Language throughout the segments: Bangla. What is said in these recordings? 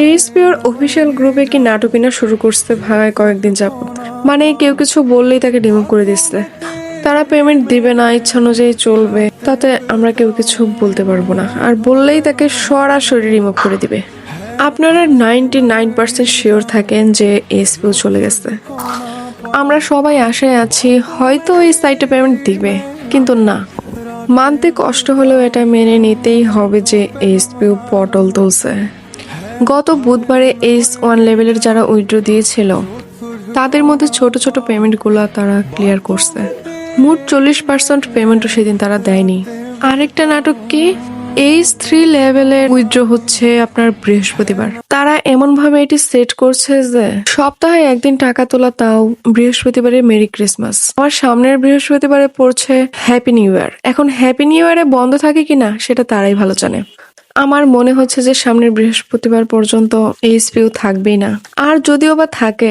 এইচবিওর অফিসিয়াল গ্রুপে কি নাটক কিনা শুরু করছে ভাই কয়েকদিন যাবত। মানে কেউ কিছু বললেই তাকে রিমুভ করে দিচ্ছে। তারা পেমেন্ট দিবে না, ইচ্ছা অনুযায়ী চলবে, তাতে আমরা কেউ কিছু বলতে পারবো না, আর বললেই তাকে সরাসরি রিমুভ করে দিবে। আপনারা 99% শিওর থাকেন যে এইচবিও চলে গেছে। আমরা সবাই আশায় আছি হয়তো এই সাইটে পেমেন্ট দিবে, কিন্তু না, মানতে কষ্ট হলেও এটা মেনে নিতেই হবে যে এইচবিও পটল তুলছে। গত বুধবারে H1 লেভেলের যারা উইথড্র দিয়েছিল তাদের মধ্যে ছোট ছোট পেমেন্টগুলো তারা ক্লিয়ার করছে। মোট 40% পেমেন্টও সেদিন তারা দেয়নি। আরেকটা নাটক কি, H3 লেভেলের উইথড্র হচ্ছে আপনার বৃহস্পতিবার। তারা এমন ভাবে এটি সেট করছে যে সপ্তাহে একদিন টাকা তোলা, তাও বৃহস্পতিবারে মেরি ক্রিসমাস। আমার সামনের বৃহস্পতিবারে পড়ছে হ্যাপি নিউ ইয়ার। এখন হ্যাপি নিউ ইয়ারে বন্ধ থাকে কিনা সেটা তারাই ভালো জানে। আমার মনে হচ্ছে যে সামনের বৃহস্পতিবার পর্যন্ত এইচপিও থাকবেই না, আর যদিও বা থাকে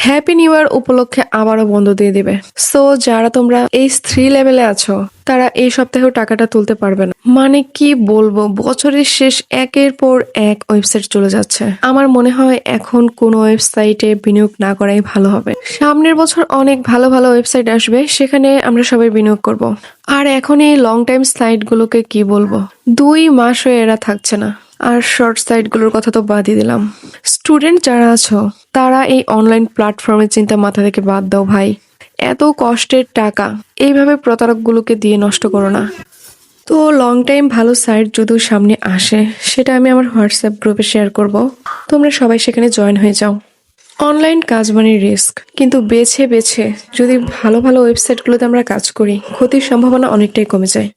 হ্যাপি নিউ ইয়ার উপলক্ষে আবারও বন্ধ দিয়ে দিবে। সো যারা তোমরা H3 লেভেলে আছো তারা এই সপ্তাহেও টাকাটা তুলতে পারবে না। মানে কি বলবো, বছরের শেষ একের পর এক ওয়েবসাইট চলে যাচ্ছে। আমার মনে হয় এখন কোনো ওয়েবসাইটে বিনিয়োগ না করাই ভালো হবে। সামনের বছর অনেক ভালো ভালো ওয়েবসাইট আসবে, সেখানে আমরা সবাই বিনিয়োগ করব। আর এখন এই লং টাইম সাইট গুলোকে কি বলবো, 2 মাস হয়ে এরা থাকছে না। আর শর্ট সাইট গুলোর কথা তো বাদই দিলাম। স্টুডেন্ট যারা আছো তারা এই অনলাইন প্ল্যাটফর্মের চিন্তা মাথা থেকে বাদ দাও ভাই। এত কষ্টের টাকা এইভাবে প্রতারকগুলোকে দিয়ে নষ্ট করো না। তো লং টাইম ভালো সাইট যদিও সামনে আসে, সেটা আমি আমার হোয়াটসঅ্যাপ গ্রুপে শেয়ার করব। তোমরা সবাই সেখানে জয়েন হয়ে যাও। অনলাইন কাজ মানে রিস্ক, কিন্তু বেছে বেছে যদি ভালো ভালো ওয়েবসাইটগুলোতে আমরা কাজ করি ক্ষতির সম্ভাবনা অনেকটাই কমে যায়।